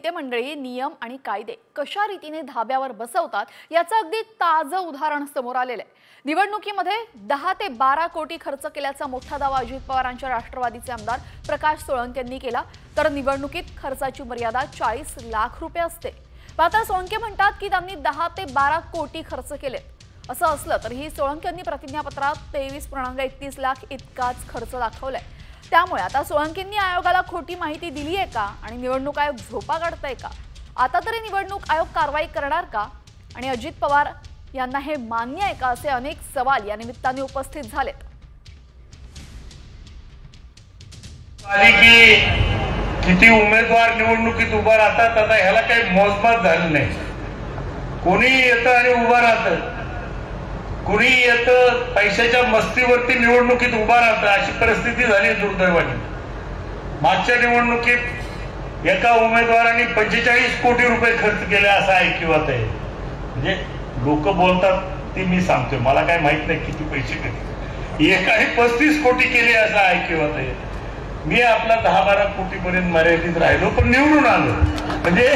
नेते मंडळी नियम आणि कायदे कशा रीतीने धाब्यावर बसवतात याचं अगदी ताजं उदाहरण समोर आलेलं आहे। निवडणुकीमध्ये 10 ते 12 कोटी खर्च केल्याचा मोठा दावा अजित पवारांच्या राष्ट्रवादीचे आमदार प्रकाश सोळंके यांनी केला, तर निवडणुकीत खर्चाची मर्यादा 40 लाख रुपये असते। आता सोळंके म्हणतात की त्यांनी 10 ते 12 कोटी खर्च केले। असं असलं तरीही सोळंके यांनी प्रतिज्ञापत्रात 23.31 लाख इतकाच खर्च दाखवलाय। त्यामुळे आता सोळंकेंनी आयोगाला खोटी माहिती दिली आहे का आणि निवडणूक आयोग झोपा काढतंय का? आता तरी निवडणूक आयोग कारवाई करणार का आणि अजित पवार यांना हे मान्य आहे का, असे अनेक सवाल या निमित्ताने उपस्थित झालेत। किती उमेदवार निवडणुकीत उभा राहतात, आता ह्याला काही मोजमाप झालं नाही। कोणी येतं आणि उभा राहतं, कोणी येतं पैशाच्या मस्तीवरती निवडणुकीत उभा राहतं, अशी परिस्थिती झाली दुर्दैवाने। मागच्या निवडणुकीत एका उमेदवाराने 45 कोटी रुपये खर्च केले असं ऐकिवात आहे। म्हणजे लोक बोलतात ते मी सांगतोय, मला काय माहित नाही किती पैसे केले। एकाने 35 कोटी केले असं ऐकिवात आहे। मी आपला 10-12 कोटी पर्यंत मर्यादित राहिलो, पण निवडून आलो। म्हणजे